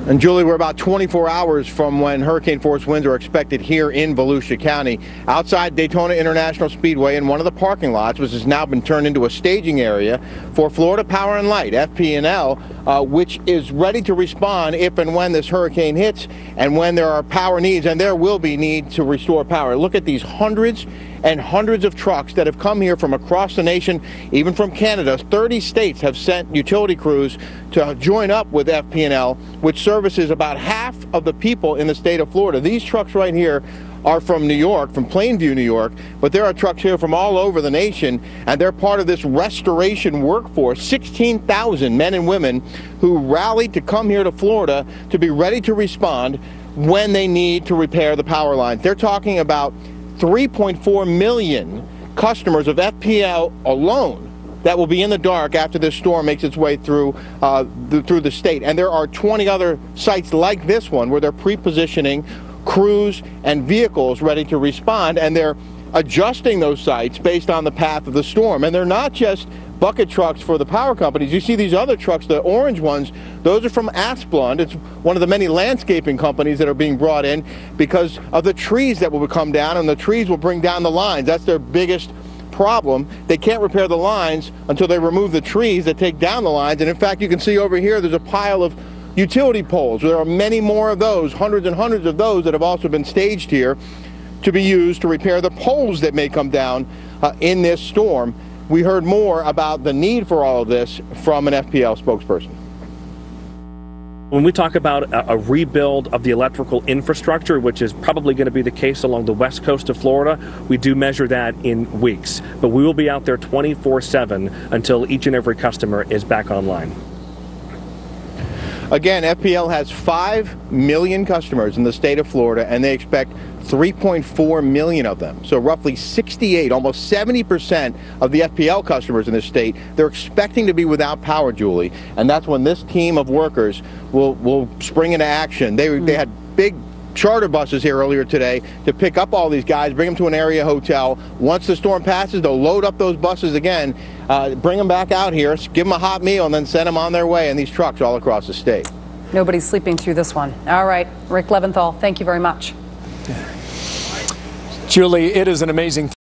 And Julie, we're about 24 hours from when hurricane force winds are expected here in Volusia County. Outside Daytona International Speedway in one of the parking lots, which has now been turned into a staging area for Florida Power and Light, FP&L, which is ready to respond if and when this hurricane hits and when there are power needs, and there will be need to restore power. Look at these hundreds and hundreds of trucks that have come here from across the nation, even from Canada. 30 states have sent utility crews to join up with FP&L, which services about half of the people in the state of Florida. These trucks right here are from New York, from Plainview, New York, but there are trucks here from all over the nation, and they're part of this restoration workforce. 16,000 men and women who rallied to come here to Florida to be ready to respond when they need to repair the power lines. They're talking about 3.4 million customers of FPL alone that will be in the dark after this storm makes its way through the state. And there are 20 other sites like this one where they're pre-positioning crews and vehicles ready to respond, and they're adjusting those sites based on the path of the storm. And they're not just bucket trucks for the power companies. You see these other trucks, the orange ones, those are from Asplund. It's one of the many landscaping companies that are being brought in because of the trees that will come down, and the trees will bring down the lines. That's their biggest problem. They can't repair the lines until they remove the trees that take down the lines. And in fact, you can see over here there's a pile of utility poles. There are many more of those, hundreds and hundreds of those that have also been staged here to be used to repair the poles that may come down in this storm. We heard more about the need for all of this from an FPL spokesperson. When we talk about a rebuild of the electrical infrastructure, which is probably going to be the case along the west coast of Florida, we do measure that in weeks. But we will be out there 24/7 until each and every customer is back online. Again, FPL has 5 million customers in the state of Florida, and they expect 3.4 million of them. So roughly 68, almost 70% of the FPL customers in this state, they're expecting to be without power, Julie. And that's when this team of workers will spring into action. They had big charter buses here earlier today to pick up all these guys, bring them to an area hotel. Once the storm passes, they'll load up those buses again, bring them back out here, give them a hot meal, and then send them on their way in these trucks all across the state. Nobody's sleeping through this one. All right, Rick Leventhal, thank you very much. Julie, it is an amazing